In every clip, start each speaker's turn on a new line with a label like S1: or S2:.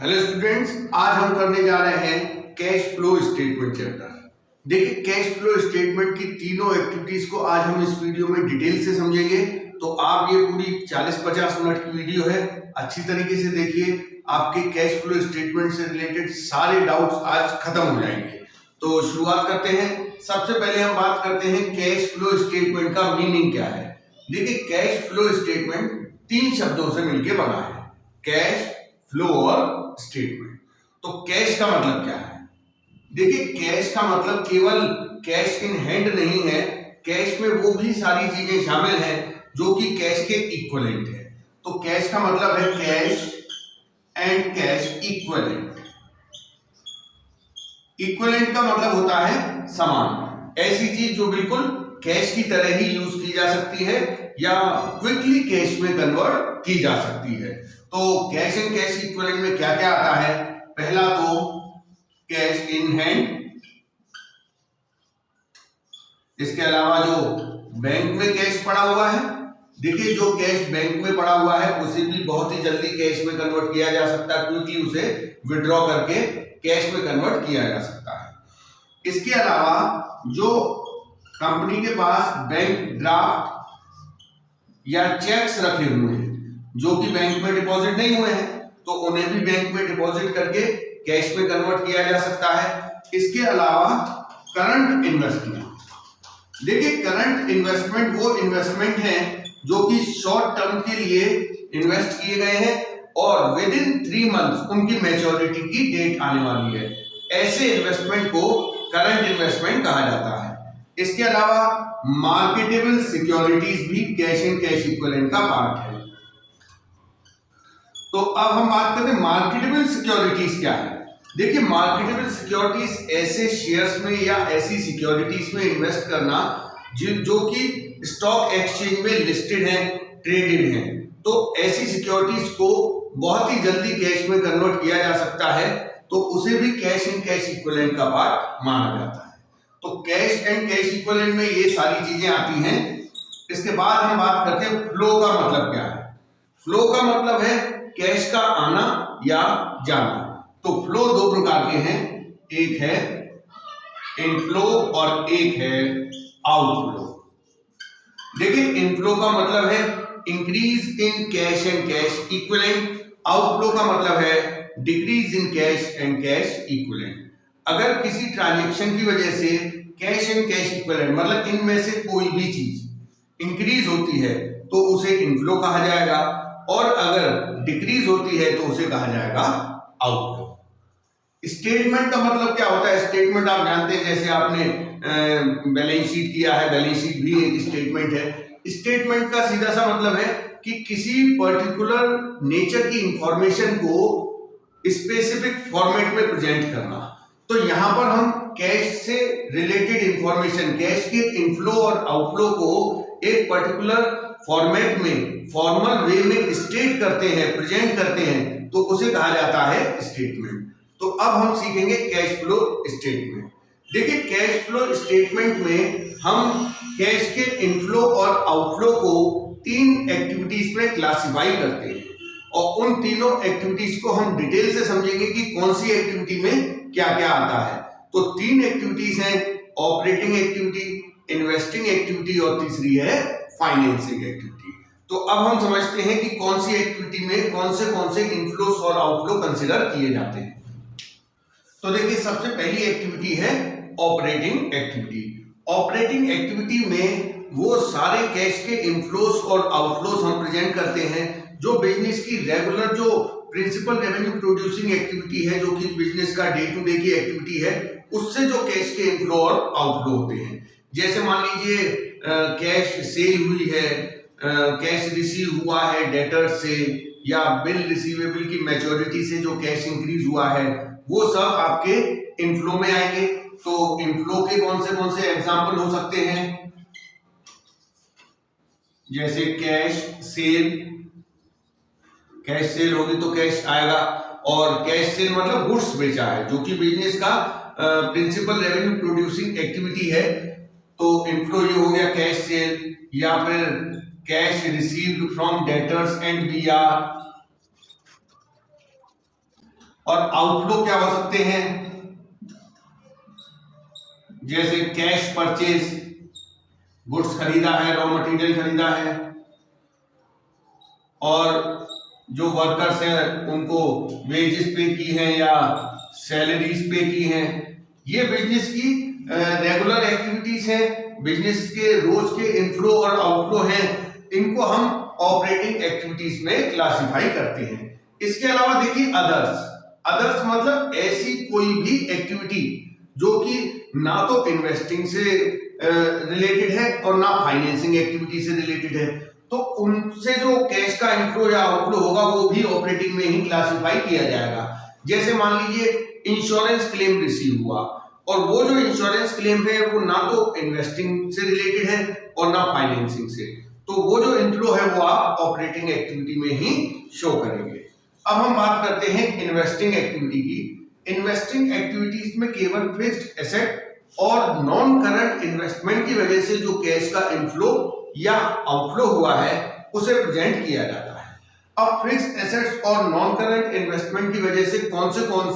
S1: Hello students, आज हम करने जा रहे हैं कैश फ्लो स्टेटमेंट चैप्टर। देखिए, कैश फ्लो स्टेटमेंट की तीनों एक्टिविटीज को आज हम इस वीडियो में डिटेल से समझेंगे। तो आप ये पूरी 40-50 मिनट की वीडियो है, अच्छी तरीके से देखिए। आपके कैश फ्लो स्टेटमेंट से रिलेटेड सारे डाउट्स आज खत्म हो जाएंगे। तो शुरुआत करते हैं। सबसे पहले हम बात करते हैं कैश फ्लो स्टेटमेंट का मीनिंग क्या है। देखिए, कैश फ्लो स्टेटमेंट 3 शब्दों से मिलकर बना है, कैश फ्लो और स्टेटमेंट। तो कैश का मतलब क्या है? देखिए, कैश का मतलब केवल कैश इन हैंड नहीं है। कैश में वो भी सारी चीजें शामिल हैं जो कि कैश के इक्विवेलेंट है। तो कैश का मतलब है cash and cash equivalent. Equivalent का मतलब होता है समान, ऐसी चीज जो बिल्कुल कैश की तरह ही यूज की जा सकती है या क्विकली कैश में कन्वर्ट की जा सकती है। तो कैश एंड कैश इक्विवेलेंट में क्या क्या आता है? पहला तो कैश इन हैंड, इसके अलावा जो बैंक में कैश पड़ा हुआ है। देखिए, जो कैश बैंक में पड़ा हुआ है उसे भी बहुत ही जल्दी कैश में कन्वर्ट किया जा सकता है, क्योंकि उसे विड्रॉ करके कैश में कन्वर्ट किया जा सकता है। इसके अलावा जो कंपनी के पास बैंक ड्राफ्ट या चेक्स रखे हुए हैं जो कि बैंक में डिपॉजिट नहीं हुए हैं, तो उन्हें भी बैंक में डिपॉजिट करके कैश में कन्वर्ट किया जा सकता है। इसके अलावा करंट इन्वेस्टमेंट। देखिए, करंट इन्वेस्टमेंट वो इन्वेस्टमेंट है जो कि शॉर्ट टर्म के लिए इन्वेस्ट किए गए हैं और विद इन 3 मंथ्स उनकी मैच्योरिटी की डेट आने वाली है। ऐसे इन्वेस्टमेंट को करंट इन्वेस्टमेंट कहा जाता है। इसके अलावा मार्केटेबल सिक्योरिटीज भी कैश एंड कैश इक्विवेलेंट का पार्ट है। तो अब हम बात करते हैं मार्केटेबल सिक्योरिटीज क्या है। देखिए, मार्केटेबल सिक्योरिटीज ऐसे शेयर्स में या ऐसी सिक्योरिटीज में इन्वेस्ट करना जो कि स्टॉक एक्सचेंज में लिस्टेड हैं, ट्रेडेड हैं। तो ऐसी सिक्योरिटीज को बहुत ही जल्दी कैश में कन्वर्ट किया जा सकता है, तो उसे भी कैश एंड कैश इक्विवेलेंट का पार्ट माना जाता है। तो कैश एंड कैश इक्विवेलेंट में ये सारी चीजें आती हैं। इसके बाद हम बात करते हैं फ्लो का मतलब क्या है। फ्लो का मतलब है कैश का आना या जाना। तो फ्लो 2 प्रकार के हैं, एक है इनफ्लो और एक है आउटफ्लो। देखिए, इनफ्लो का मतलब है increase in cash and cash equivalent, outflow का मतलब है decrease in cash and cash equivalent. अगर किसी ट्रांजैक्शन की वजह से कैश एंड कैश इक्विवेलेंट मतलब इनमें से कोई भी चीज इंक्रीज होती है तो उसे इनफ्लो कहा जाएगा, और अगर डिक्रीज होती है तो उसे कहा जाएगा आउटफ्लो। स्टेटमेंट का मतलब क्या होता है? स्टेटमेंट आप जानते हैं, जैसे आपने बैलेंस शीट किया है, बैलेंस शीट भी एक स्टेटमेंट है। स्टेटमेंट का सीधा सा मतलब है कि किसी पर्टिकुलर नेचर की इंफॉर्मेशन को स्पेसिफिक फॉर्मेट में प्रेजेंट करना। तो यहां पर हम कैश से रिलेटेड इंफॉर्मेशन, कैश के इनफ्लो और आउटफ्लो को एक पर्टिकुलर फॉर्मेट में, फॉर्मल वे में स्टेट करते हैं, प्रेजेंट करते हैं, तो उसे कहा जाता है स्टेटमेंट। तो अब हम सीखेंगे कैश फ्लो स्टेटमेंट। देखिए, कैश फ्लो स्टेटमेंट में हम कैश के इनफ्लो और आउटफ्लो को 3 एक्टिविटीज में क्लासिफाई करते हैं, और उन तीनों एक्टिविटीज को हम डिटेल से समझेंगे कि कौन सी एक्टिविटी में क्या क्या आता है। तो 3 एक्टिविटीज हैं, ऑपरेटिंग एक्टिविटी, इन्वेस्टिंग एक्टिविटी और तीसरी है फाइनेंसिंग एक्टिविटी। तो अब हम समझते हैं कि कौन सी एक्टिविटी में कौन से इनफ्लोस और आउटफ्लो कंसिडर किए जाते हैं। तो देखिए, सबसे पहली एक्टिविटी है ऑपरेटिंग एक्टिविटी। ऑपरेटिंग एक्टिविटी में वो सारे कैश के इनफ्लोस और आउटफ्लोस हम प्रेजेंट करते हैं जो बिजनेस की रेगुलर, जो प्रिंसिपल रेवेन्यू प्रोड्यूसिंग एक्टिविटी है, जो कि बिजनेस का डे टू डे की एक्टिविटी है, उससे जो कैश के इनफ्लो और आउटफ्लो होते हैं। जैसे मान लीजिए कैश सेल हुई है, कैश रिसीव हुआ है डेटर्स से, या बिल रिसीवेबल की मैच्योरिटी से जो कैश इंक्रीज हुआ है, वो सब आपके इनफ्लो में आएंगे। तो इनफ्लो के कौन से एग्जांपल हो सकते हैं? जैसे कैश सेल होगी तो कैश आएगा, और कैश सेल मतलब गुड्स बेचा है, जो कि बिजनेस का प्रिंसिपल रेवेन्यू प्रोड्यूसिंग एक्टिविटी है। तो इनफ्लो ये हो गया कैश सेल, या फिर cash received from debtors and BR, और आउटफ्लो क्या हो सकते हैं, जैसे कैश परचेज, गुड्स खरीदा है, रॉ मटेरियल खरीदा है, और जो वर्कर्स हैं उनको वेजेस पे की हैं या सैलरीज पे की हैं। ये बिजनेस की रेगुलर एक्टिविटीज है, बिजनेस के रोज के इनफ्लो और आउटफ्लो हैं, इनको हम ऑपरेटिंग एक्टिविटीज में क्लासिफाई करते हैं। इसके अलावा देखिए अदर्स, अदर्स मतलब ऐसी कोई भी एक्टिविटी जो कि ना तो इन्वेस्टिंग से रिलेटेड है और ना फाइनेंसिंग एक्टिविटी से रिलेटेड है, तो उनसे जो कैश का इनफ्लो या आउटफ्लो होगा वो भी ऑपरेटिंग में ही क्लासिफाई किया जाएगा। जैसे मान लीजिए इंश्योरेंस क्लेम रिसीव हुआ, और वो जो इंश्योरेंस क्लेम है वो ना तो इन्वेस्टिंग से रिलेटेड है और ना फाइनेंसिंग से, तो वो जो इनफ्लो है वो आप ऑपरेटिंग एक्टिविटी में ही शो करेंगे। अब हम बात करते हैं इन्वेस्टिंग एक्टिविटी की। इन्वेस्टिंग एक्टिविटीज में केवल फिक्स्ड एसेट और नॉन करंट इन्वेस्टमेंट की वजह से जो कैश का इनफ्लो या आउटफ्लो हुआ है उसे प्रेजेंट किया जाता है। अब फिक्स्ड एसेट्स और नॉन करंट इन्वेस्टमेंट की वजह से कौन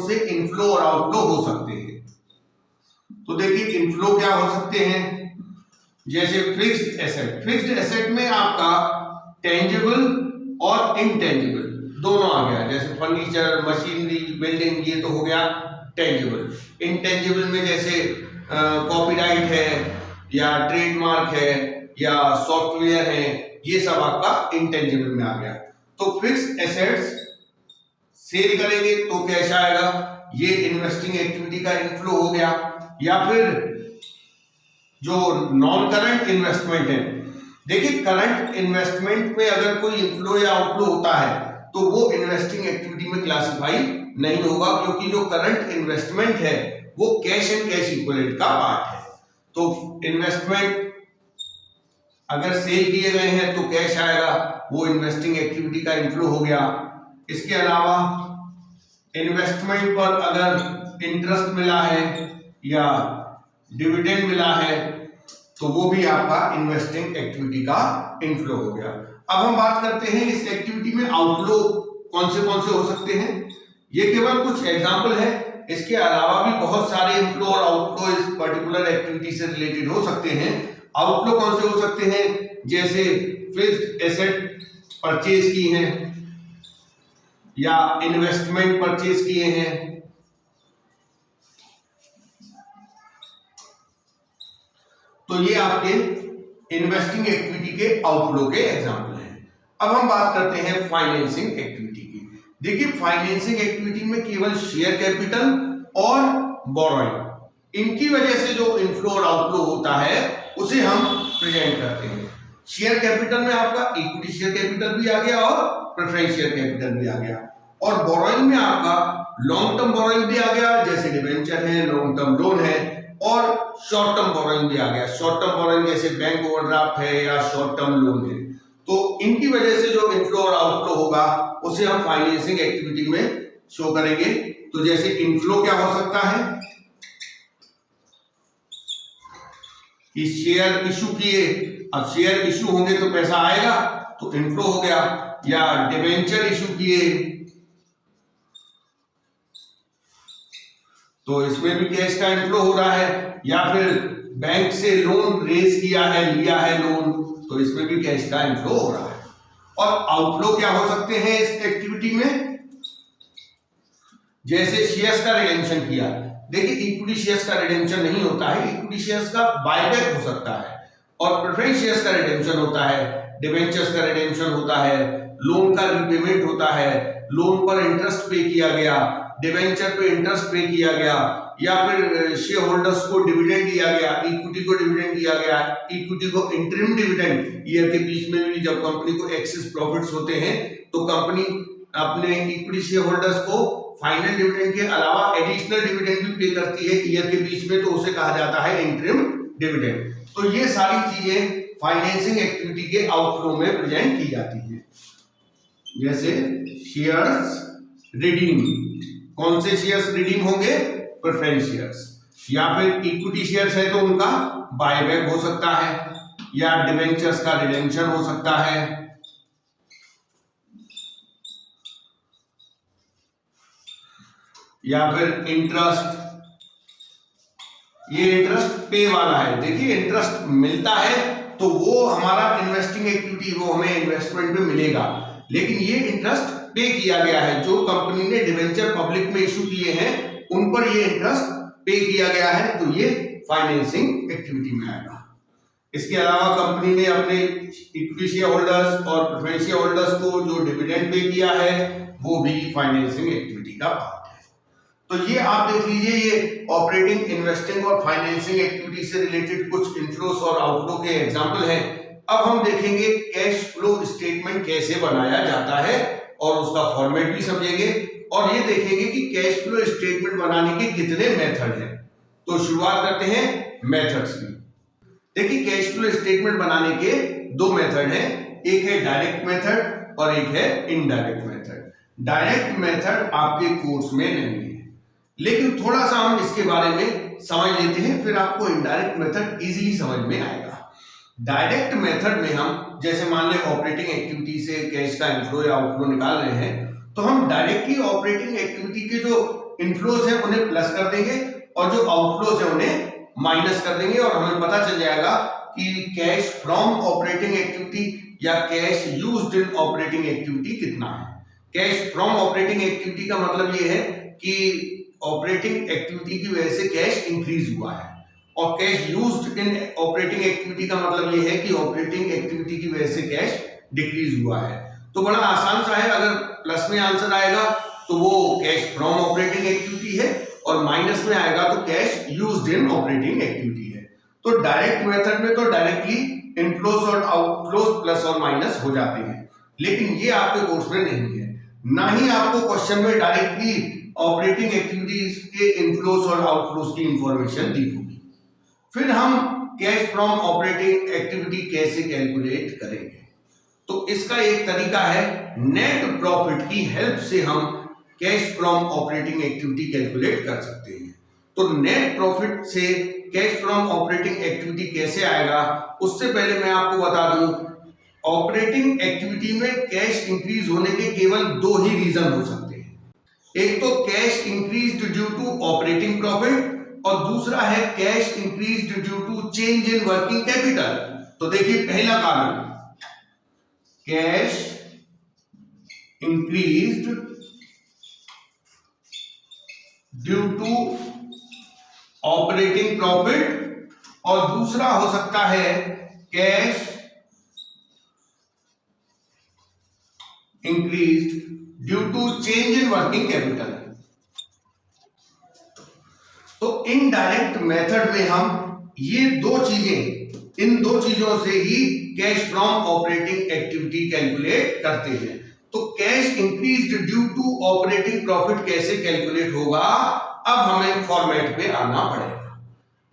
S1: से इनफ्लो और आउटफ्लो हो सकते हैं, तो देखिए इनफ्लो क्या हो सकते हैं, जैसे फिक्स्ड एसेट। फिक्स्ड एसेट में आपका टेंजिबल और इनटेंजिबल दोनों आ गया, जैसे फर्नीचर, मशीनरी, बिल्डिंग, ये तो हो गया टेंजिबल। इनटेंजिबल में जैसे कॉपीराइट है या ट्रेडमार्क है या सॉफ्टवेयर है, ये सब आपका इंटेंजिबल में आ गया। तो फिक्स्ड एसेट्स सेल करेंगे तो कैश आएगा, ये इन्वेस्टिंग एक्टिविटी का इनफ्लो हो गया। या फिर जो नॉन करंट इन्वेस्टमेंट है, देखिए करंट इन्वेस्टमेंट में अगर कोई इनफ्लो या आउटफ्लो होता है तो वो इन्वेस्टिंग एक्टिविटी में क्लासिफाई नहीं होगा, क्योंकि जो करंट इन्वेस्टमेंट है वो कैश एंड कैश इक्विवेलेंट का पार्ट है। तो इन्वेस्टमेंट अगर सेल किए गए हैं तो कैश आएगा, वो इन्वेस्टिंग एक्टिविटी का इनफ्लो हो गया। इसके अलावा इन्वेस्टमेंट पर अगर इंटरेस्ट मिला है या डिविडेंड मिला है तो वो भी आपका इन्वेस्टिंग एक्टिविटी का इनफ्लो हो गया। अब हम बात करते हैं इस एक्टिविटी में आउटफ्लो कौन से हो सकते हैं। ये केवल कुछ एग्जांपल है, इसके अलावा भी बहुत सारे इनफ्लो और आउटफ्लो इस पर्टिकुलर एक्टिविटी से रिलेटेड हो सकते हैं। आउटफ्लो कौन से हो सकते हैं, जैसे फिक्स्ड एसेट परचेज की हैं या इन्वेस्टमेंट परचेज किए हैं, तो ये आपके इन्वेस्टिंग एक्टिविटी के आउटफ्लो के एग्जांपल हैं। अब हम बात करते हैं फाइनेंसिंग एक्टिविटी की। देखिए फाइनेंसिंग एक्टिविटी में केवल शेयर कैपिटल और बोरोइंग, इनकी वजह से जो इनफ्लो और आउटफ्लो होता है उसे हम प्रेजेंट करते हैं। शेयर कैपिटल में आपका इक्विटी शेयर कैपिटल भी आ गया और प्रेफरेंस शेयर कैपिटल भी आ गया, और बोरोइंग में आपका लॉन्ग टर्म बोरोइंग भी आ गया, जैसे डिबेंचर है, लॉन्ग टर्म लोन है, और शॉर्ट टर्म बोरोइंग भी आ गया। शॉर्ट टर्म बोरोइंग जैसे बैंक ओवरड्राफ्ट है या शॉर्ट टर्म लोन है। तो इनकी वजह से जो इनफ्लो और आउटफ्लो होगा उसे हम फाइनेंसिंग एक्टिविटी में शो करेंगे। तो जैसे इनफ्लो क्या हो सकता है कि शेयर इशू किए, अब शेयर इशू होंगे तो पैसा आएगा, तो इनफ्लो हो गया। या डिबेंचर इशू किए तो इसमें भी कैश का इनफ्लो हो रहा है। या फिर बैंक से लोन रेज किया है, लिया है लोन, तो इसमें भी कैश का इनफ्लो हो रहा है। और आउटफ्लो क्या हो सकते हैं इस एक्टिविटी में, जैसे शेयर्स का रिडेम्पशन किया। देखिए इक्विटी शेयर्स का रिडेम्पशन नहीं होता है, इक्विटी शेयर्स का बायबैक हो सकता है, और प्रेफरेंस शेयर्स का रिडेम्पशन होता है, डिबेंचर्स का रिडेम्पशन होता है, लोन का रीपेमेंट होता है, लोन पर इंटरेस्ट पे किया गया, डिबेंचर पे इंटरेस्ट पे किया गया, या फिर शेयर होल्डर्स को डिविडेंड दिया गया, इक्विटी को डिविडेंड दिया गया, इक्विटी को इंटरिम डिविडेंड, ईयर के बीच में भी जब कंपनी को एक्सेस प्रॉफिट्स होते हैं तो कंपनी अपने इक्विटी शेयर होल्डर्स को फाइनल डिविडेंड के अलावा एडिशनल डिविडेंड भी पे करती है ईयर के बीच में, तो उसे कहा जाता है इंटरिम डिविडेंड। तो ये सारी चीजें फाइनेंसिंग एक्टिविटी के आउटफ्लो में प्रेजेंट की जाती है। जैसे शेयर्स रिडीम, कौन से शेयर्स रिडीम होंगे, प्रेफरेंस शेयर्स, या फिर इक्विटी शेयर्स है तो उनका बायबैक हो सकता है, या डिबेंचर्स का रिडेम्पशन हो सकता है। या फिर इंटरेस्ट, ये इंटरेस्ट पे वाला है। देखिए इंटरेस्ट मिलता है तो वो हमारा इन्वेस्टिंग एक्टिविटी, वो हमें इन्वेस्टमेंट में मिलेगा, लेकिन ये इंटरेस्ट पे किया गया है। जो कंपनी ने डिवेंचर पब्लिक में इशू किए हैं उन पर ये इंटरेस्ट पे किया गया है, तो ये फाइनेंसिंग एक्टिविटी में आएगा। इसके अलावा कंपनी ने अपने इक्विटी शेयर होल्डर्स और प्रेफरेंस शेयर होल्डर्स को जो डिविडेंड पे किया है वो भी फाइनेंसिंग एक्टिविटी का पार्ट है। तो ये आप देख लीजिए, ये ऑपरेटिंग, इन्वेस्टिंग और फाइनेंसिंग एक्टिविटी से रिलेटेड कुछ इनफ्लोस और आउटफ्लो के एग्जांपल हैं। अब हम देखेंगे कैश फ्लो स्टेटमेंट कैसे बनाया जाता है और उसका फॉर्मेट भी समझेंगे, और ये देखेंगे कि कैश फ्लो स्टेटमेंट बनाने के कितने मेथड हैं। तो शुरुआत करते हैं मेथड्स की। देखिए कैश फ्लो स्टेटमेंट बनाने के दो मेथड हैं, एक है डायरेक्ट मेथड और एक है इनडायरेक्ट मेथड। डायरेक्ट मेथड आपके कोर्स में नहीं है, लेकिन थोड़ा सा हम इसके बारे में समझ लेते हैं, फिर आपको इनडायरेक्ट मेथड इजीली समझ में आएगा। डायरेक्ट मेथड में हम जैसे मान लें ऑपरेटिंग एक्टिविटी से कैश का इनफ्लो या आउटफ्लो निकाल रहे हैं, तो हम डायरेक्टली ऑपरेटिंग एक्टिविटी के जो इनफ्लोज हैं उन्हें प्लस कर देंगे और जो आउटफ्लोज हैं उन्हें माइनस कर देंगे, और हमें पता चल जाएगा कि कैश फ्रॉम ऑपरेटिंग एक्टिविटी या cash used in operating activity कितना है। कैश फ्रॉम ऑपरेटिंग एक्टिविटी का मतलब ये है कि ऑपरेटिंग एक्टिविटी की वजह से कैश इंक्रीज हुआ है, और cash used in operating activity का मतलब ये है कि ऑपरेटिंग एक्टिविटी की वजह से कैश डिक्रीज हुआ है। तो बड़ा आसान सा है, अगर प्लस में आंसर आएगा तो वो कैश फ्रॉम ऑपरेटिंग एक्टिविटी है, और माइनस में आएगा तो cash used in operating activity है। तो डायरेक्ट मेथड में तो डायरेक्टली इनफ्लोस और आउटफ्लोस प्लस और माइनस हो जाते हैं, लेकिन ये आपके कोर्स में नहीं है। ना ही आपको क्वेश्चन में डायरेक्टली ऑपरेटिंग एक्टिविटीज के इनफ्लोस और आउटफ्लोस की इंफॉर्मेशन दी होगी। फिर हम कैश फ्रॉम ऑपरेटिंग एक्टिविटी कैसे कैलकुलेट करेंगे, तो इसका एक तरीका है नेट प्रॉफिट की हेल्प से हम cash from operating activity calculate कर सकते हैं। तो नेट प्रॉफिट से कैश फ्रॉम ऑपरेटिंग एक्टिविटी कैसे आएगा, उससे पहले मैं आपको बता दूं, ऑपरेटिंग एक्टिविटी में कैश इंक्रीज होने के केवल दो ही रीजन हो सकते हैं। एक तो cash increased due to operating profit, और दूसरा है cash increased due to change in working capital. तो देखिए पहला कारण, cash increased due to operating profit, और दूसरा हो सकता है cash increased due to change in working capital. तो इनडायरेक्ट मेथड में हम ये दो चीजें, इन दो चीजों से ही cash from operating activity calculate करते हैं। तो cash increased due to operating profit कैसे कैलकुलेट होगा, अब हमें फॉर्मेट पे आना पड़ेगा।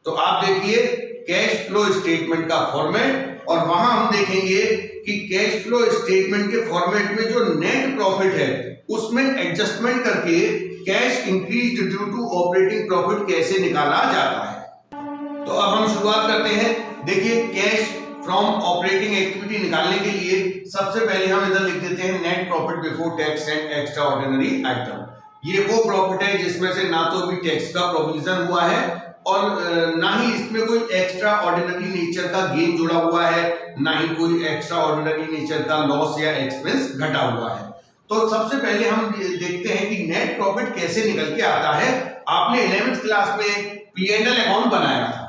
S1: तो आप देखिए कैश फ्लो स्टेटमेंट का फॉर्मेट, और वहां हम देखेंगे कि कैश फ्लो स्टेटमेंट के फॉर्मेट में जो नेट प्रॉफिट है उसमें एडजस्टमेंट करके cash increased due to operating profit कैसे निकाला जाता है। तो अब हम शुरुआत करते हैं। देखिए कैश फ्रॉम ऑपरेटिंग एक्टिविटी निकालने के लिए सबसे पहले हम इधर लिख देते हैं net profit before tax and extraordinary item. ये वो प्रॉफिट है जिसमें से ना तो भी टैक्स का प्रोविजन हुआ है और ना ही इसमें कोई एक्स्ट्रा ऑर्डिनरी नेचर का गेन जुड़ा हुआ है, ना ही कोई एक्स्ट्रा ऑर्डिनरी नेचर का लॉस या एक्सपेंस घटा हुआ है। तो सबसे पहले हम देखते हैं कि नेट प्रॉफिट कैसे निकल के आता है। आपने 11th क्लास में P&L अकाउंट बनाया था,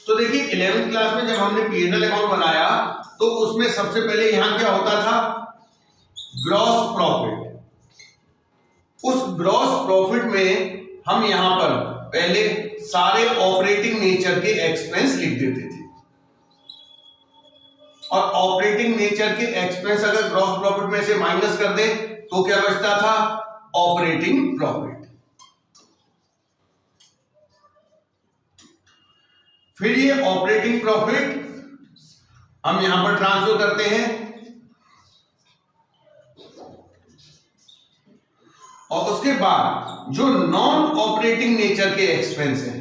S1: तो देखिए 11th क्लास में जब हमने P&L अकाउंट बनाया तो उसमें सबसे पहले यहां क्या होता था, ग्रॉस प्रॉफिट। उस ग्रॉस प्रॉफिट में हम यहां पर पहले सारे ऑपरेटिंग नेचर के एक्सपेंस लिख देते थे, और ऑपरेटिंग नेचर के एक्सपेंस अगर ग्रॉस प्रॉफिट में से माइनस कर दे तो क्या बचता था, ऑपरेटिंग प्रॉफिट। फिर ये ऑपरेटिंग प्रॉफिट हम यहां पर ट्रांसफर करते हैं, और उसके बाद जो नॉन ऑपरेटिंग नेचर के एक्सपेंस हैं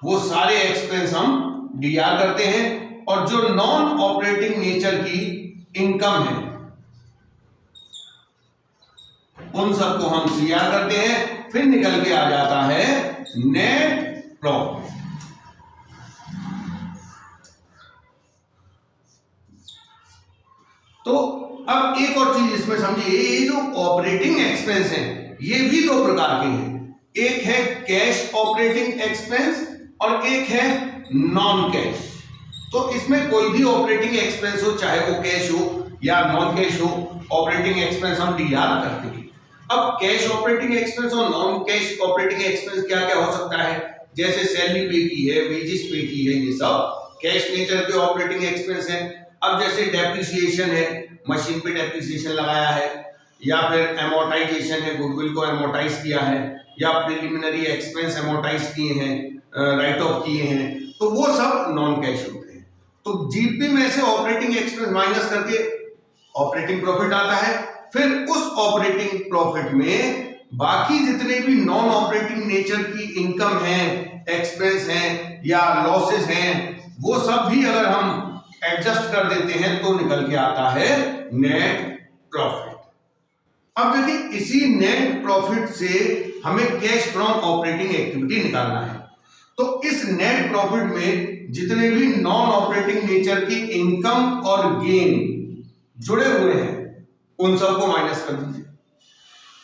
S1: वो सारे एक्सपेंस हम डीआर करते हैं, और जो नॉन ऑपरेटिंग नेचर की इनकम है उन सबको हम CR करते हैं, फिर निकल के आ जाता है नेट प्रॉफिट। तो अब एक और चीज इसमें समझिए, ये जो ऑपरेटिंग एक्सपेंस है ये भी दो प्रकार के हैं, एक है कैश ऑपरेटिंग एक्सपेंस और एक है नॉन कैश। तो इसमें कोई भी ऑपरेटिंग एक्सपेंस हो, चाहे वो कैश हो या नॉन कैश हो, ऑपरेटिंग एक्सपेंस हम DR करते हैं। अब कैश ऑपरेटिंग एक्सपेंस और नॉन कैश ऑपरेटिंग एक्सपेंस क्या क्या हो सकता है, जैसे सैलरी पे की है, वेजेस पे की है, ये सब कैश नेचर के ऑपरेटिंग एक्सपेंस है। अब जैसे डेप्रिसिएशन है, मशीन पे डेप्रिसिएशन लगाया है, या फिर एमोर्टाइजेशन है, गुडविल को एमोर्टाइज किया है, या प्रिलिमिनरी एक्सपेंस एमोर्टाइज किए हैं, राइट ऑफ किए हैं, तो वो सब नॉन कैश होते हैं। तो जीपी में से ऑपरेटिंग एक्सपेंस माइनस करके ऑपरेटिंग प्रॉफिट आता है, फिर उस ऑपरेटिंग प्रॉफिट में बाकी जितने भी नॉन ऑपरेटिंग नेचर की इनकम है, एक्सपेंस हैं या लॉसेस हैं, वो सब भी अगर हम एडजस्ट कर देते हैं तो निकल के आता है नेट प्रॉफिट। अब देखिए, इसी नेट प्रॉफिट से हमें कैश फ्रॉम ऑपरेटिंग एक्टिविटी निकालना है। तो इस नेट प्रॉफिट में जितने भी नॉन ऑपरेटिंग नेचर की इनकम और गेन जुड़े हुए हैं उन सबको माइनस कर दीजिए।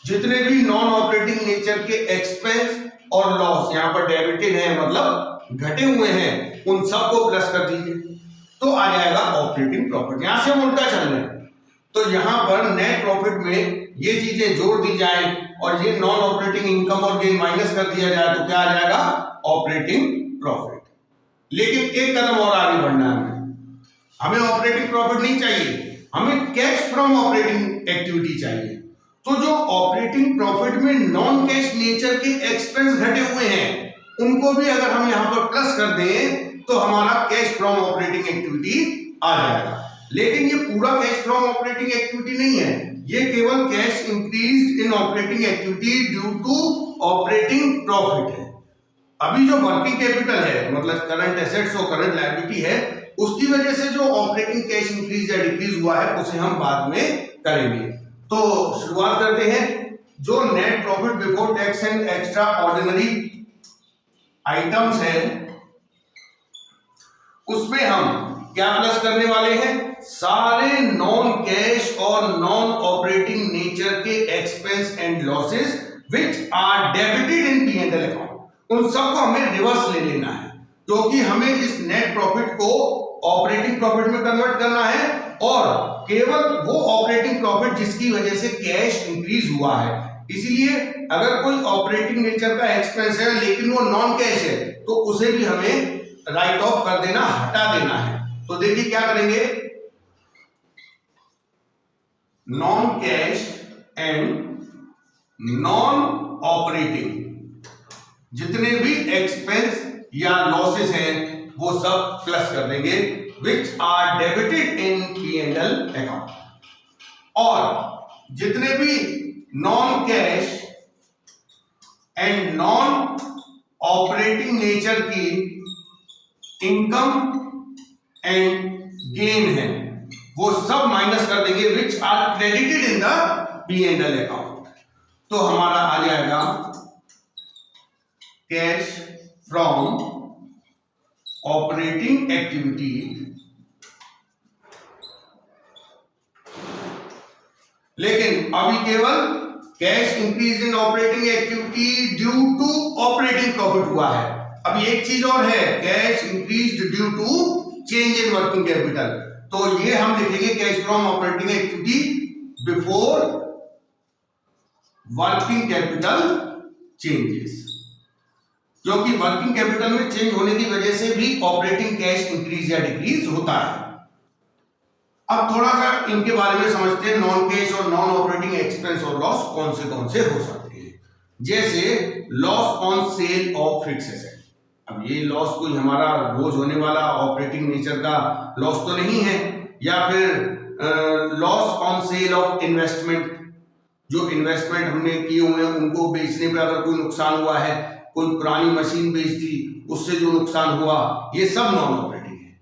S1: जितने भी नॉन ऑपरेटिंग नेचर के एक्सपेंस और लॉस यहां पर डेबिटेड है, मतलब घटे हुए हैं, उन सबको प्लस कर दीजिए, तो आ जाएगा ऑपरेटिंग प्रॉफिट। यहां से हम उल्टा चल रहे हैं, तो यहां पर नेट प्रॉफिट में ये चीजें जोड़ दी जाए और ये नॉन ऑपरेटिंग इनकम और गेन माइनस कर दिया जाए तो क्या आ जाएगा, ऑपरेटिंग प्रॉफिट। लेकिन एक कदम और आगे बढ़ना है, हमें ऑपरेटिंग प्रॉफिट नहीं चाहिए, हमें कैश फ्रॉम ऑपरेटिंग एक्टिविटी चाहिए। तो जो ऑपरेटिंग प्रॉफिट में नॉन कैश नेचर के एक्सपेंस घटे हुए हैं उनको भी अगर हम यहां पर प्लस कर दें तो हमारा कैश फ्रॉम ऑपरेटिंग एक्टिविटी आ जाएगा। लेकिन ये पूरा कैश फ्रॉम ऑपरेटिंग एक्टिविटी नहीं है, ये केवल cash increased in operating activity due to operating profit है। अभी जो वर्किंग कैपिटल है, मतलब करंट एसेट्स और करंट लायबिलिटी है, उसकी वजह से जो ऑपरेटिंग कैश इंक्रीज या डिक्रीज हुआ है उसे हम बाद में करेंगे। तो शुरुआत करते हैं। जो net profit before tax and extraordinary items है उसमें हम क्या प्लस करने वाले हैं, सारे नॉन कैश और नॉन ऑपरेटिंग नेचर के expense and losses which are debited in P&L account, उन सबको हमें रिवर्स ले लेना है, क्योंकि हमें इस नेट प्रॉफिट को ऑपरेटिंग प्रॉफिट में कन्वर्ट करना है और केवल वो ऑपरेटिंग प्रॉफिट जिसकी वजह से कैश इंक्रीज हुआ है। इसीलिए अगर कोई ऑपरेटिंग नेचर का एक्सपेंस है लेकिन वो नॉन कैश है तो उसे भी हमें राइट ऑफ कर देना, हटा देना है। तो देखिए क्या करेंगे, non cash and non operating जितने भी एक्सपेंस या लॉसेस हैं वो सब प्लस कर देंगे which are debited in P&L account, और जितने भी non cash and non operating nature की इनकम एंड गेन है वो सब माइनस कर देंगे which are credited in the P&L account. तो हमारा आ जाएगा कैश फ्रॉम ऑपरेटिंग एक्टिविटी लेकिन अभी केवल cash increase in operating activity due to operating profit हुआ है। अब एक चीज और है, cash increase due to change in working capital, तो ये हम लिखेंगे cash from operating activity before working capital changes, क्योंकि वर्किंग कैपिटल में चेंज होने की वजह से भी ऑपरेटिंग कैश इंक्रीज या डिक्रीज होता है। अब थोड़ा सा इनके बारे में समझते हैं, नॉन कैश और नॉन ऑपरेटिंग एक्सपेंस और लॉस कौन से हो सकते हैं। जैसे loss on sale of fixed asset. अब ये लॉस कोई हमारा रोज होने वाला ऑपरेटिंग नेचर का लॉस तो नहीं है, या फिर loss on sale of investment, जो इन्वेस्टमेंट हमने किए हुए हैं उनको बेचने पे अगर कोई नुकसान हुआ है, कोई पुरानी मशीन बेच दी उससे जो नुकसान हुआ, ये सब नॉन ऑपरेटिंग है।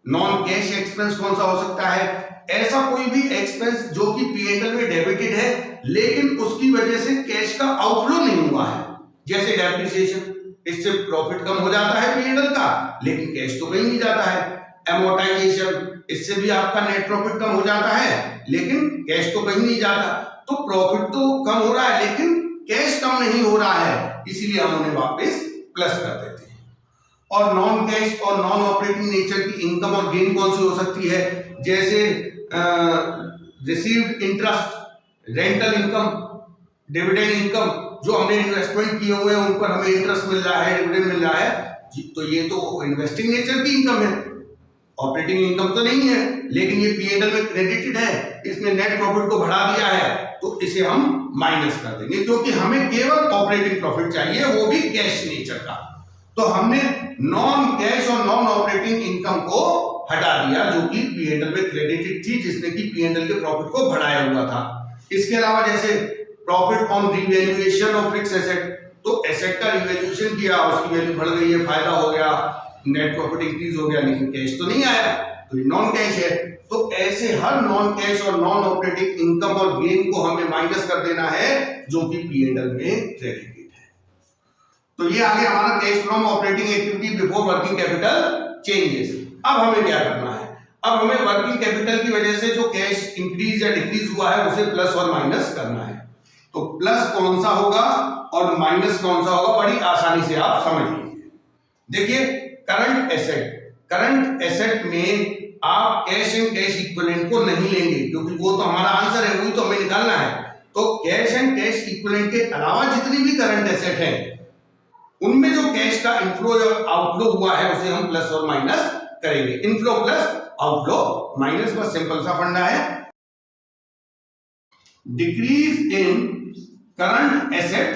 S1: नॉन कैश एक्सपेंस कौन सा हो सकता है, ऐसा कोई भी एक्सपेंस जो कि P&L में डेबिटेड है लेकिन उसकी वजह से कैश का आउटफ्लो नहीं हुआ है। जैसे डेप्रिसिएशन, इससे प्रॉफिट कम हो जाता है P&L का, लेकिन कैश तो कहीं नहीं जाता है। एमोर्टाइजेशन, इससे भी आपका नेट प्रॉफिट कम हो जाता है, लेकिन कैश तो कहीं नहीं जाता। तो प्रॉफिट तो कम हो रहा है लेकिन कैश कम नहीं हो रहा है, इसीलिए हम उन्हें वापस प्लस कर देते हैं। और नॉन कैश और नॉन ऑपरेटिंग नेचर की इनकम और गेन कौन सी हो सकती है? जैसे received interest, rental income, dividend income, जो हमने इन्वेस्टमेंट किए हुए हैं उन पर हमें इंटरेस्ट मिल रहा है, डिविडेंड मिल रहा है, तो ये तो इन्वेस्टिंग नेचर की इनकम है, ऑपरेटिंग इनकम तो नहीं है, लेकिन ये P&L में क्रेडिटेड है, इसने नेट प्रॉफिट को बढ़ा दिया है, तो इसे हम माइनस कर देंगे, क्योंकि हमें केवल ऑपरेटिंग प्रॉफिट चाहिए, वो भी कैश नेचर का। तो हमने नॉन कैश और नॉन ऑपरेटिंग इनकम को हटा दिया, जो कि P&L में क्रेडिटेड थी, जिसने कि P&L के प्रॉफिट को बढ़ाया हुआ था। इसके अलावा जैसे profit on revaluation of fixed asset, तो एसेट का रिवैल्यूएशन किया, उसकी वैल्यू बढ़ गई है, फायदा हो गया, नेट प्रॉफिट इंक्रीज हो गया, लेकिन कैश तो नहीं आया, तो ये नॉन कैश है। तो ऐसे हर नॉन कैश और नॉन ऑपरेटिंग इनकम और गेन को हमें माइनस कर देना है, जो कि P&L में क्रेडिटेड है। तो ये आ गया हमारा cash from operating activity before working capital changes. अब हमें क्या करना है? अब हमें वर्किंग कैपिटल की वजह से जो कैश इंक्रीज या डिक्रीज हुआ है उसे प्लस और माइनस करना है। तो प्लस कौन सा होगा और माइनस कौन सा होगा, बड़ी आसानी से आप समझ लीजिए। देखिए करंट एसेट में आप कैश एंड कैश इक्विवेलेंट को नहीं लेंगे, क्योंकि वो तो हमारा आंसर है, वही तो हमें निकालना है। तो कैश एंड कैश इक्विवेलेंट के अलावा जितनी भी करंट एसेट है उनमें जो कैश का इनफ्लो या आउटफ्लो हुआ है उसे हम प्लस और माइनस करेंगे। इनफ्लो प्लस आउटफ्लो माइनस, बस सिंपल सा फंडा है। Decrease in current asset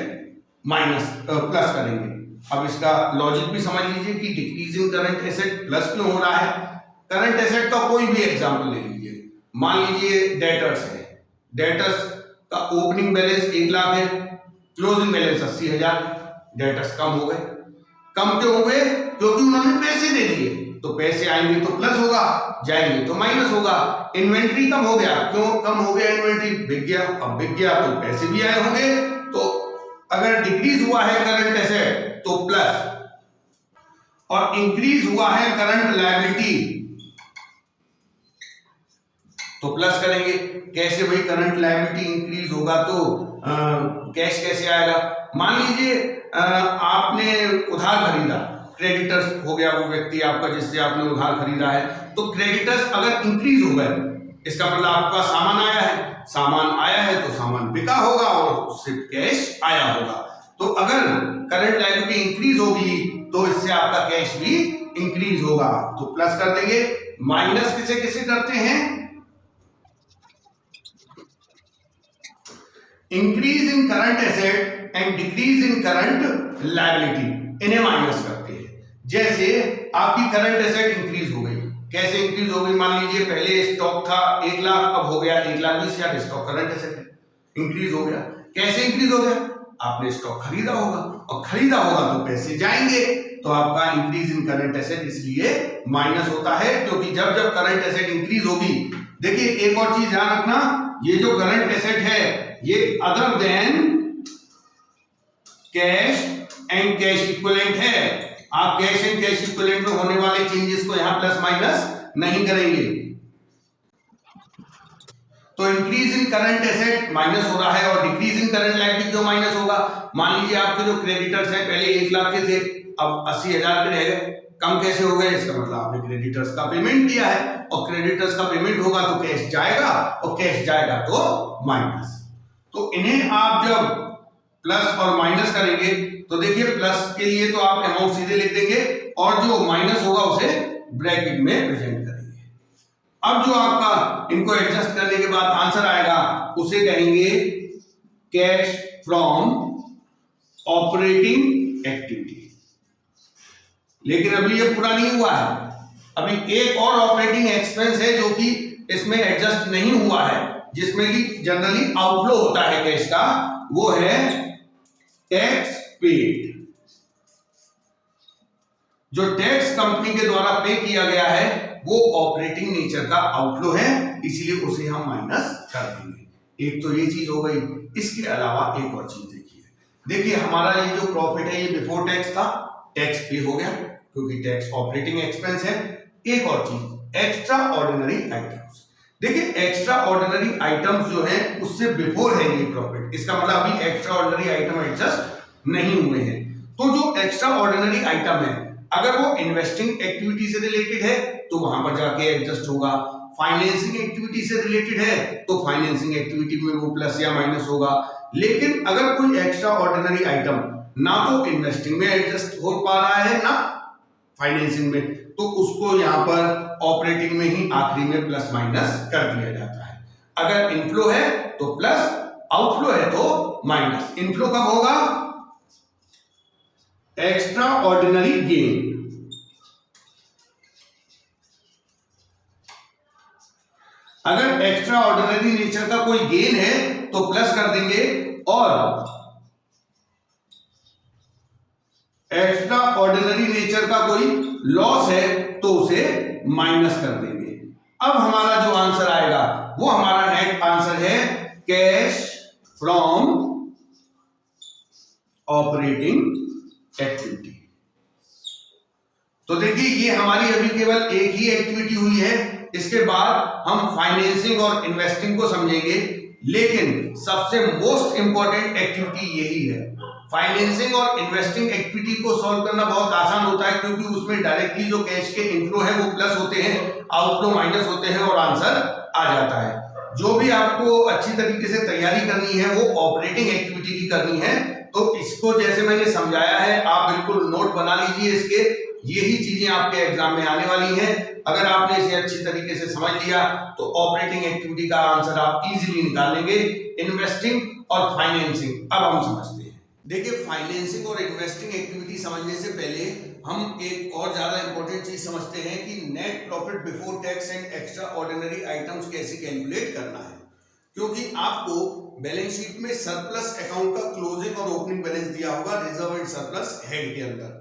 S1: minus plus करेंगे। अब इसका लॉजिक भी समझ लीजिए कि decrease in current asset plus क्यों हो रहा है। करंट एसेट का कोई भी एग्जांपल ले लीजिए, मान लीजिए डेटर्स है, डेटर्स का ओपनिंग बैलेंस 1 लाख है, क्लोजिंग बैलेंस 80,000, डेटर्स कम हो गए। कम क्यों हो गए? क्योंकि उन्होंने पैसे दे दिए, तो पैसे आएंगे तो प्लस होगा, जाएंगे तो माइनस होगा। इन्वेंट्री कम हो गया, क्यों कम हो गया? इन्वेंट्री बिक गया, अब बिक गया तो पैसे भी आए होंगे। तो अगर डिक्रीज हुआ है करंट एसेट तो प्लस, और इंक्रीज हुआ है करंट लायबिलिटी तो प्लस करेंगे। कैसे भाई? करंट लायबिलिटी इंक्रीज होगा तो कैश कैसे आएगा? मान लीजिए आपने उधार खरीदा, क्रेडिटर्स हो गया वो व्यक्ति आपका जिससे आपने उधार खरीदा है, तो क्रेडिटर्स अगर इंक्रीज हो गए, इसका मतलब आपका सामान आया है, सामान आया है तो सामान बिका होगा और उससे कैश आया होगा। तो अगर करंट लायबिलिटी इंक्रीज होगी तो इससे आपका कैश भी इंक्रीज होगा, तो प्लस कर देंगे। माइनस किसे किसे करते हैं? Increase in current asset and decrease in current liability, इन्हें माइनस करते हैं। जैसे आपकी करंट एसेट इंक्रीज हो गई, कैसे इंक्रीज हो गई? मान लीजिए पहले स्टॉक था 1 लाख, अब हो गया 1,20,000, स्टॉक करंट एसेट है, इंक्रीज हो गया। कैसे इंक्रीज हो गया? आपने स्टॉक खरीदा होगा, और खरीदा होगा तो पैसे जाएंगे, तो आपका इंक्रीज इन करंट एसेट इसलिए माइनस होता है, क्योंकि जब जब करंट एसेट इंक्रीज होगी। देखिए एक और चीज ध्यान रखना, ये जो करंट एसेट है ये other than cash and cash equivalent है। आप कैश एंड कैश इक्विवेलेंट में होने वाले चेंजेस को यहां प्लस माइनस नहीं करेंगे। तो increase in current asset minus हो रहा है, और डिक्रीज इन करंट लायबिलिटी क्यों माइनस होगा? मान लीजिए आपके जो क्रेडिटर्स हैं पहले 1 लाख के थे, अब 80,000 के रह गए, कम कैसे हो गए? इसका मतलब आपने क्रेडिटर्स का पेमेंट किया है, और क्रेडिटर्स का पेमेंट होगा तो कैश जाएगा, और कैश जाएगा तो माइनस। तो इन्हें आप जब प्लस और माइनस करेंगे तो देखिए प्लस के लिए तो आप अमाउंट सीधे लिख देंगे, और जो माइनस होगा उसे ब्रैकेट में प्रेजेंट करेंगे। अब जो आपका इनको एडजस्ट करने के बाद आंसर आएगा उसे कहेंगे कैश फ्रॉम ऑपरेटिंग एक्टिविटी। लेकिन अभी ये पूरा नहीं हुआ है, अभी एक और ऑपरेटिंग एक्सपेंस है जो कि इसमें एडजस्ट नहीं हुआ है, जिसमें कि जनरली आउटफ्लो होता है कैश का, वो है टैक्स पेड। जो टैक्स कंपनी के द्वारा पे किया गया है वो ऑपरेटिंग नेचर का आउटफ्लो है, इसीलिए उसे हम माइनस कर देंगे। एक तो ये चीज हो गई। इसके अलावा एक और चीज देखिए हमारा ये जो प्रॉफिट है ये बिफोर टैक्स था, टैक्स पे हो गया क्योंकि टैक्स ऑपरेटिंग एक्सपेंस है। एक और चीज एक्स्ट्रा ऑर्डिनरी आइटम्स। देखिए एक्स्ट्रा ऑर्डिनरी आइटम्स जो है उससे बिफोर है ये प्रॉफिट, इसका मतलब अभी एक्स्ट्रा ऑर्डिनरी आइटम एडजस्ट नहीं हुए हैं। तो जो एक्स्ट्रा ऑर्डिनरी आइटम है अगर वो इन्वेस्टिंग एक्टिविटी से रिलेटेड है तो वहां पर जाके एडजस्ट होगा, फाइनेंसिंग एक्टिविटी से रिलेटेड है तो फाइनेंसिंग एक्टिविटी में वो प्लस या माइनस होगा। लेकिन अगर कोई एक्स्ट्रा ऑर्डिनरी आइटम ना तो इन्वेस्टिंग में एडजस्ट हो पा रहा है ना फाइनेंसिंग में, तो उसको यहां पर ऑपरेटिंग में ही आखिरी में प्लस माइनस कर दिया जाता है। अगर इनफ्लो है तो प्लस, आउटफ्लो है तो माइनस। इनफ्लो कब होगा? Extra ordinary gain. अगर एक्स्ट्रा ऑर्डिनरी नेचर का कोई गेन है तो प्लस कर देंगे और एक्स्ट्रा ऑर्डिनरी नेचर का कोई लॉस है तो उसे माइनस कर देंगे। अब हमारा जो आंसर आएगा वो हमारा नेट आंसर है कैश फ्रॉम ऑपरेटिंग एक्टिविटी। तो देखिए ये हमारी अभी केवल एक ही एक्टिविटी हुई है, इसके बाद हम फाइनेंसिंग और इन्वेस्टिंग को समझेंगे। लेकिन सबसे मोस्ट इंपॉर्टेंट एक्टिविटी यही है। फाइनेंसिंग और इन्वेस्टिंग एक्टिविटी को सॉल्व करना बहुत आसान होता है क्योंकि उसमें डायरेक्टली जो कैश के इनफ्लो है वो प्लस होते हैं, आउटफ्लो माइनस होते हैं और आंसर आ जाता है। जो भी आपको अच्छी तरीके से तैयारी करनी है वो ऑपरेटिंग एक्टिविटी की करनी है। तो इसको जैसे मैंने समझाया है आप बिल्कुल नोट बना लीजिए इसके, यही चीजें आपके एग्जाम में आने वाली हैं। अगर आपने इसे अच्छी तरीके से समझ लिया तो ऑपरेटिंग एक्टिविटी का आंसर आप इजीली निकाल लेंगे। इन्वेस्टिंग और फाइनेंसिंग अब हम समझते हैं। देखिए फाइनेंसिंग और इन्वेस्टिंग एक्टिविटी समझने से पहले हम एक और ज्यादा इंपॉर्टेंट चीज समझते हैं कि net profit before tax and extraordinary items कैसे कैलकुलेट करना है। क्योंकि आपको बैलेंस शीट में सरप्लस अकाउंट का क्लोजिंग और ओपनिंग बैलेंस दिया होगा रिजर्व एंड सरप्लस हेड के अंदर।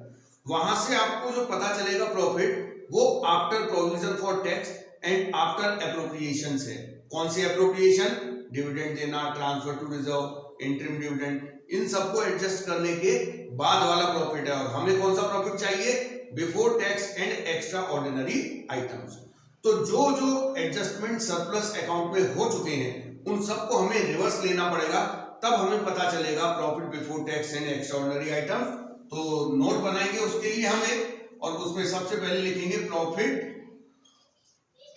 S1: वहां से आपको जो पता चलेगा प्रॉफिट वो after provision for tax and after appropriation है। कौन सी एप्रोप्रिएशन? डिविडेंड देना, transfer to reserve, interim dividend, इन सबको एडजस्ट करने के बाद वाला प्रॉफिट है। और हमें कौन सा प्रॉफिट चाहिए? Before tax and extraordinary items. तो जो जो एडजस्टमेंट सरप्लस अकाउंट में हो चुके हैं उन सबको हमें रिवर्स लेना पड़ेगा, तब हमें पता चलेगा profit before tax and extraordinary item. तो नोट बनाएंगे उसके लिए हमें, और उसमें सबसे पहले लिखेंगे profit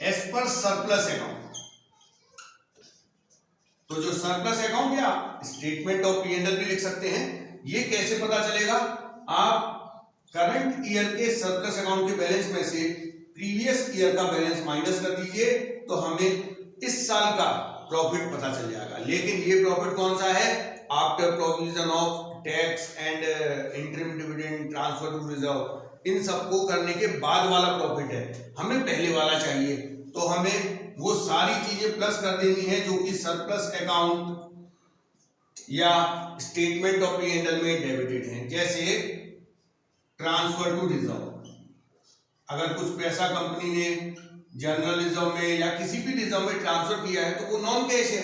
S1: as per surplus account. तो जो सरप्लस अकाउंट या स्टेटमेंट ऑफ P&L भी लिख सकते हैं। ये कैसे पता चलेगा? आप करंट ईयर के सरप्लस अकाउंट के बैलेंस में से प्रीवियस ईयर का बैलेंस माइनस कर दीजिए तो हमें इस साल का प्रॉफिट पता चल जाएगा। लेकिन ये प्रॉफिट कौन सा है? After provision of tax and interim dividend, transfer to reserve, इन सबको करने के बाद वाला प्रॉफिट है। हमें पहले वाला चाहिए तो हमें वो सारी चीजें प्लस कर देनी है जो कि सरप्लस अकाउंट या स्टेटमेंट ऑफ P&L में डेबिटेड हैं। जैसे ट्रांसफर टू रिजर्व, अगर कुछ पैसा कंपनी ने जनरल रिजर्व में या किसी भी रिजर्व में ट्रांसफर किया है तो वो नॉन कैश है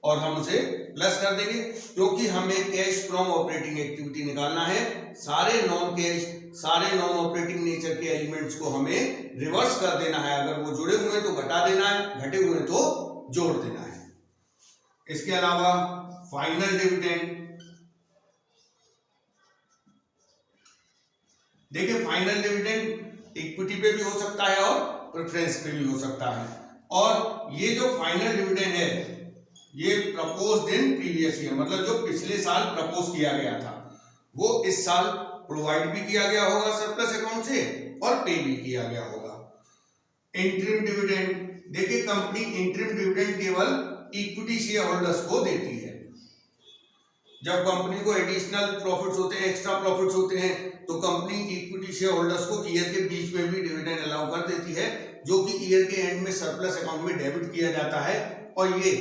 S1: और हम उसे प्लस कर देंगे क्योंकि हमें कैश फ्रॉम ऑपरेटिंग एक्टिविटी निकालना है। सारे नॉन कैश, सारे नॉन ऑपरेटिंग नेचर के एलिमेंट्स को हमें रिवर्स कर देना है। अगर वो जुड़े हुए तो घटा देना है, घटे हुए तो जोड़ देना है। इसके अलावा फाइनल डिविडेंड, देखिए फाइनल डिविडेंड इक्विटी पे भी हो सकता है और प्रेफरेंस पे भी हो सकता है। और ये जो फाइनल डिविडेंड है ये प्रपोज्ड इन प्रीवियस ईयर, मतलब जो पिछले साल प्रपोज किया गया था वो इस साल प्रोवाइड भी किया गया होगा सरप्लस अकाउंट से और पे भी किया गया होगा। इंटरिम डिविडेंड, देखिए कंपनी इंटरिम डिविडेंड केवल इक्विटी शेयर होल्डर्स को देती है। जब कंपनी को एडिशनल प्रॉफिट्स होते हैं, एक्स्ट्रा प्रॉफिट्स होते हैं, तो कंपनी इक्विटी शेयर होल्डर्स को ईयर के बीच में भी डिविडेंड अलाउ कर देती है जो कि ईयर के एंड में सरप्लस अकाउंट में डेबिट किया जाता है। और ये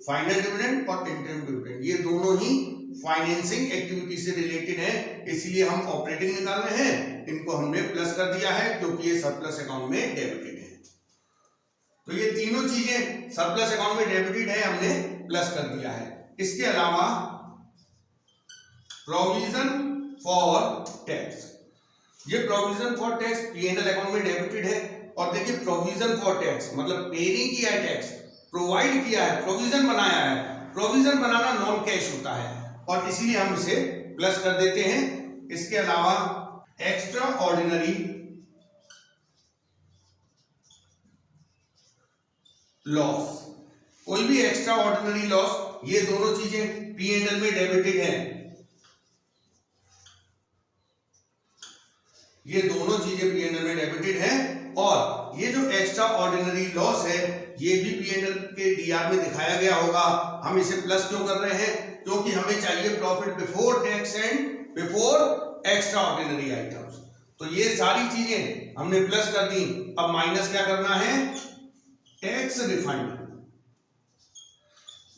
S1: फाइनल डिविडेंड और इंटरिम डिविडेंड ये दोनों ही फाइनेंसिंग एक्टिविटी से रिलेटेड है, इसलिए हम ऑपरेटिंग निकाल रहे हैं। इनको हमने प्लस कर दिया है क्योंकि ये सरप्लस अकाउंट में डेबिटेड है। तो ये तीनों चीजें सरप्लस अकाउंट में डेबिटेड है, हमने प्लस कर दिया है। इसके अलावा प्रोविजन फॉर टैक्स, ये provision for tax P&L account में डेबिटेड है। और देखिए प्रोविजन फॉर टैक्स मतलब पे नहीं किया है टैक्स, प्रोवाइड किया है, प्रोविजन बनाया है। प्रोविजन बनाना नॉन कैश होता है और इसीलिए हम इसे प्लस कर देते हैं। इसके अलावा एक्स्ट्रा ऑर्डिनरी लॉस, कोई भी एक्स्ट्रा ऑर्डिनरी लॉस, ये दोनों चीजें P&L में डेबिटेड हैं। ये दोनों चीजें P&L में डेबिटेड हैं और ये जो एक्स्ट्रा ऑर्डिनरी लॉस है ये भी P&L के DR में दिखाया गया होगा। हम इसे प्लस क्यों कर रहे हैं? क्योंकि हमें चाहिए profit before tax and before extra ordinary items. तो ये सारी चीजें हमने प्लस कर दी। अब माइनस क्या करना है? Tax refund.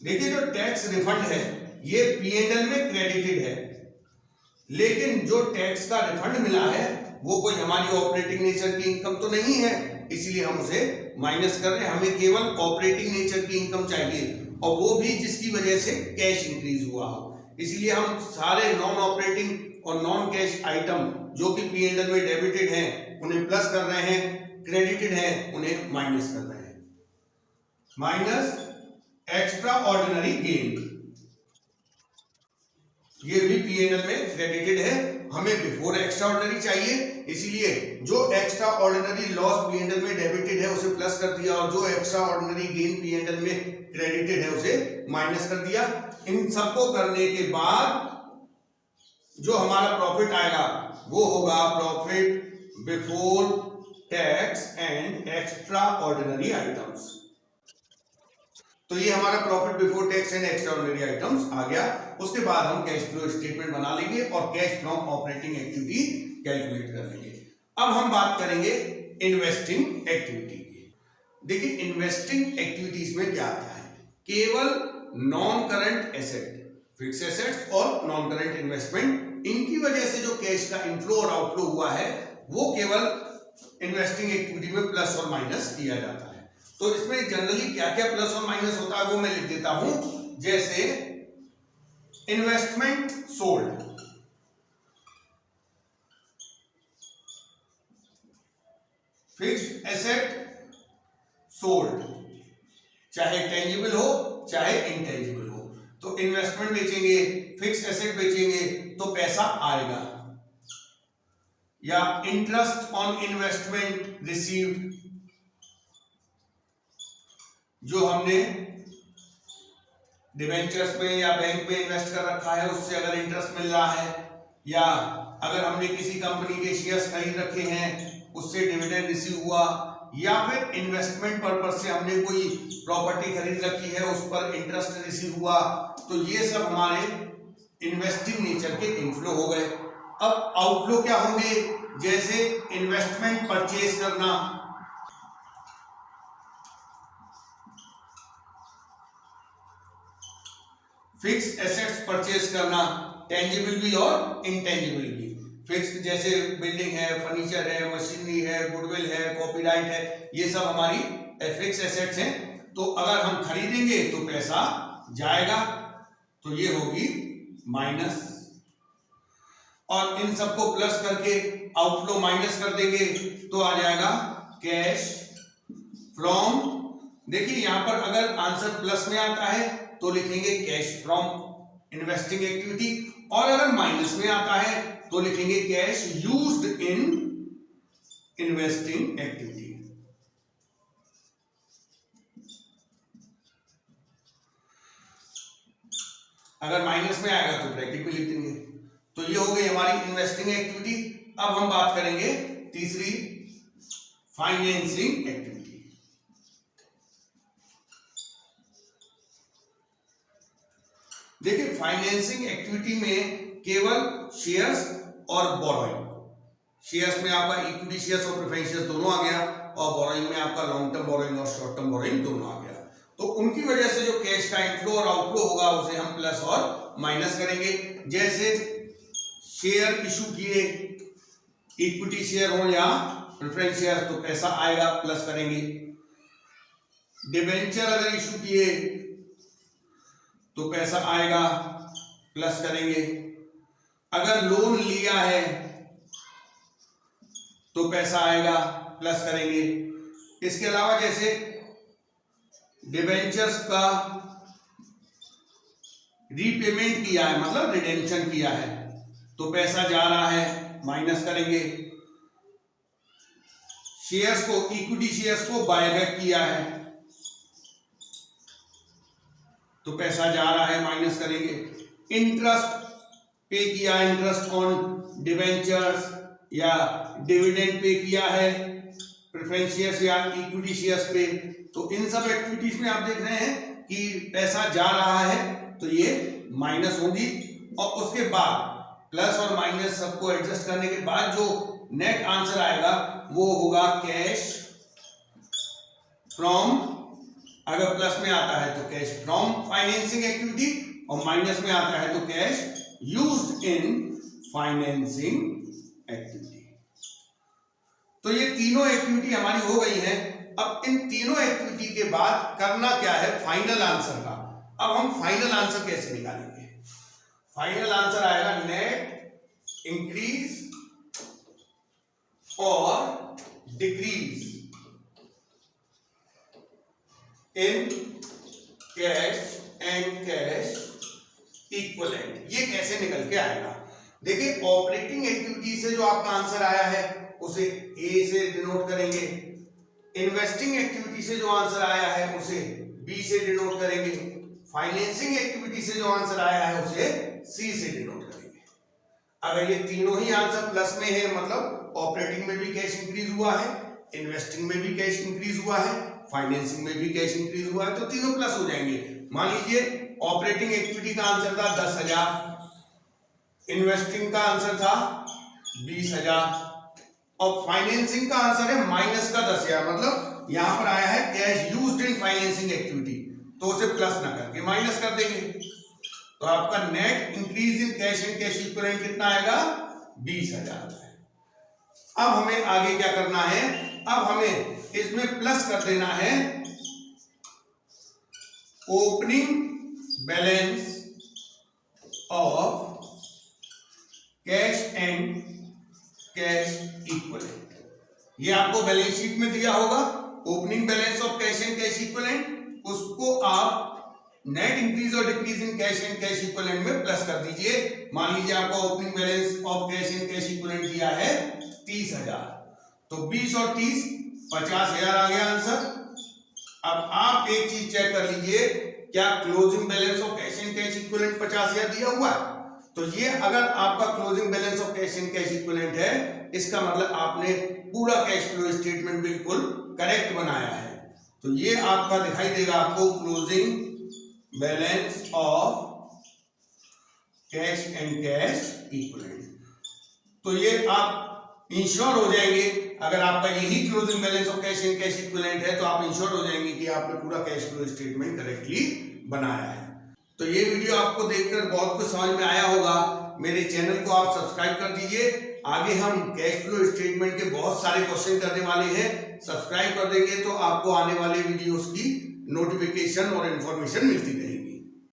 S1: देखिए जो टैक्स रिफंड है ये P&L में क्रेडिटेड है, लेकिन जो टैक्स का रिफंड मिला है वो कोई हमारी ऑपरेटिंग नेचर की इनकम तो नहीं है, इसीलिए हम उसे माइनस कर रहे हैं। हमें केवल ऑपरेटिंग नेचर की इनकम चाहिए और वो भी जिसकी वजह से कैश इंक्रीज हुआ हो। इसीलिए हम सारे नॉन ऑपरेटिंग और नॉन कैश आइटम जो कि P&L में डेबिटेड हैं उन्हें प्लस कर रहे हैं, क्रेडिटेड हैं उन्हें माइनस कर रहे हैं। माइनस एक्स्ट्रा ऑर्डिनरी गेन, ये भी P&L में क्रेडिटेड है। हमें बिफोर एक्स्ट्रा ऑर्डिनरी चाहिए, इसीलिए जो एक्स्ट्रा ऑर्डिनरी लॉस P&L में डेबिटेड है उसे प्लस कर दिया और जो एक्स्ट्रा ऑर्डिनरी गेन P&L में क्रेडिटेड है उसे माइनस कर दिया। इन सबको करने के बाद जो हमारा प्रॉफिट आएगा वो होगा profit before tax and extraordinary items. तो ये हमारा profit before tax and extraordinary items आ गया। उसके बाद हम कैश फ्लो स्टेटमेंट बना लेंगे और cash from operating activity calculate कर लेंगे। अब हम बात करेंगे इन्वेस्टिंग एक्टिविटी की। देखिए इन्वेस्टिंग एक्टिविटीज में क्या आता है? केवल non current asset, fix assets और नॉन करंट इन्वेस्टमेंट, इनकी वजह से जो कैश का इनफ्लो और आउटफ्लो हुआ है वो केवल इन्वेस्टिंग एक्टिविटी में प्लस और माइनस किया जाता है। तो इसमें जनरली क्या क्या प्लस और माइनस होता है वो मैं लिख देता हूं। जैसे investment sold, fixed asset sold, चाहे टेंजिबल हो चाहे इनटेंजिबल हो। तो इन्वेस्टमेंट बेचेंगे, फिक्स्ड एसेट बेचेंगे तो पैसा आएगा। या इंटरेस्ट ऑन इन्वेस्टमेंट रिसीव्ड, जो हमने डिवेंचर्स में या बैंक में इन्वेस्ट कर रखा है उससे अगर इंटरेस्ट मिल रहा है, या अगर हमने किसी कंपनी के शेयर्स खरीद रखे हैं उससे डिविडेंड रिसीव हुआ, या फिर इन्वेस्टमेंट पर्पस से हमने कोई प्रॉपर्टी खरीद रखी है उस पर इंटरेस्ट रिसीव हुआ, तो ये सब हमारे इन्वेस्टिंग नेचर के इनफ्लो हो गए। अब आउटफ्लो क्या होंगे? जैसे इन्वेस्टमेंट परचेज करना, फिक्स एसेट्स परचेज करना, टेंजिबल भी और इनटेंजिबल भी। फिक्स जैसे बिल्डिंग है, फर्नीचर है, मशीनरी है, गुडविल है, कॉपीराइट है, ये सब हमारी फिक्स एसेट्स हैं। तो अगर हम खरीदेंगे तो पैसा जाएगा, तो ये होगी माइनस। और इन सबको प्लस करके आउटफ्लो माइनस कर देंगे तो आ जाएगा कैश फ्रॉम। देखिए यहां पर अगर आंसर प्लस में आता है तो लिखेंगे कैश फ्रॉम इन्वेस्टिंग एक्टिविटी, और अगर माइनस में आता है तो लिखेंगे cash used in investing activity. अगर माइनस में आएगा तो ब्रैकेट में लिख देंगे। तो ये हो गई हमारी इन्वेस्टिंग एक्टिविटी। अब हम बात करेंगे तीसरी, फाइनेंसिंग एक्टिविटी। देखिए फाइनेंसिंग एक्टिविटी में केवल शेयर्स और बोरोइंग, शेयर्स में आपका इक्विटी शेयर्स और प्रेफरेंस शेयर्स दोनों आ गया, और बोरोइंग में आपका लॉन्ग टर्म बोरोइंग और शॉर्ट टर्म बोरोइंग दोनों आ गया। तो उनकी वजह से जो कैश का इनफ्लो और आउटफ्लो होगा उसे हम प्लस और माइनस करेंगे। जैसे शेयर इशू किए, इक्विटी शेयर हो या प्रेफरेंस शेयर, तो पैसा आएगा, प्लस करेंगे। डिबेंचर अगर इशू किए तो पैसा आएगा, प्लस करेंगे। अगर लोन लिया है तो पैसा आएगा, प्लस करेंगे। इसके अलावा जैसे डिबेंचर्स का रीपेमेंट किया है, मतलब रिडेम्पशन किया है, तो पैसा जा रहा है, माइनस करेंगे। शेयर्स को, इक्विटी शेयर्स को बायबैक किया है तो पैसा जा रहा है, माइनस करेंगे। इंटरेस्ट पे किया, इंटरेस्ट ऑन डिबेंचर्स या डिविडेंड पे किया है प्रेफरेंस शेयर्स या इक्विटी शेयर्स पे, तो इन सब एक्टिविटीज में आप देख रहे हैं कि पैसा जा रहा है तो ये माइनस होगी। और उसके बाद प्लस और माइनस सबको एडजस्ट करने के बाद जो नेट आंसर आएगा वो होगा कैश फ्रॉम, अगर प्लस में आता है तो कैश फ्रॉम फाइनेंसिंग एक्टिविटी और माइनस में आता है तो cash used in financing activity. तो ये तीनों एक्टिविटी हमारी हो गई है। अब इन तीनों एक्टिविटी के बाद करना क्या है, फाइनल आंसर का। अब हम फाइनल आंसर कैसे निकालेंगे? फाइनल आंसर आएगा नेट इंक्रीज और decrease in cash and cash equivalent. ये कैसे निकल के आएगा? देखिए, ऑपरेटिंग एक्टिविटी से जो आपका आंसर आया है उसे ए से डिनोट करेंगे। इन्वेस्टिंग एक्टिविटी से जो आंसर आया है उसे बी से डिनोट करेंगे। फाइनेंसिंग एक्टिविटी से जो आंसर आया है उसे सी से डिनोट करेंगे। अगर ये तीनों ही आंसर प्लस में है, मतलब ऑपरेटिंग में भी कैश इंक्रीज हुआ है, इन्वेस्टिंग में भी कैश इंक्रीज हुआ है, फाइनेंसिंग में भी कैश इंक्रीज हुआ है, तो तीनों प्लस हो जाएंगे। मान लीजिए ऑपरेटिंग एक्टिविटी का आंसर था 10,000, इन्वेस्टिंग का आंसर था 20,000 और फाइनेंसिंग का आंसर है माइनस का 10,000, मतलब यहां पर आया है cash used in financing activity, तो उसे प्लस ना करके माइनस कर देंगे। तो आपका net increase in cash and cash equivalent कितना आएगा? 20,000। अब हमें आगे क्या करना है? अब हमें इसमें प्लस कर देना है opening balance of cash and cash equivalent. ये आपको बैलेंस शीट में दिया होगा, opening balance of cash and cash equivalent, उसको आप नेट इंक्रीज और decrease in cash and cash equivalent में प्लस कर दीजिए। मान लीजिए आपका opening balance of cash and cash equivalent दिया है 30,000, तो 20 और 30 50,000 आ गया आंसर। अब आप एक चीज चेक कर लीजिए, क्या closing balance of cash and cash equivalent 50,000 दिया हुआ है? तो ये अगर आपका closing balance of cash and cash equivalent है, इसका मतलब आपने पूरा कैश फ्लो स्टेटमेंट बिल्कुल करेक्ट बनाया है। तो ये आपका दिखाई देगा आपको closing balance of cash and cash equivalent. तो ये आप इंश्योर हो जाएंगे, अगर आपका यही closing balance of cash and cash equivalent है तो आप इंश्योर हो जाएंगे कि आपने पूरा कैश फ्लो स्टेटमेंट करेक्टली बनाया है। तो ये वीडियो आपको देखकर बहुत कुछ समझ में आया होगा। मेरे चैनल को आप सब्सक्राइब कर दीजिए। आगे हम कैश फ्लो स्टेटमेंट के बहुत सारे क्वेश्चन करने वाले हैं। सब्सक्राइब कर देंगे तो आपको आने वाले वीडियोस की नोटिफिकेशन और इंफॉर्मेशन मिलती रहेगी।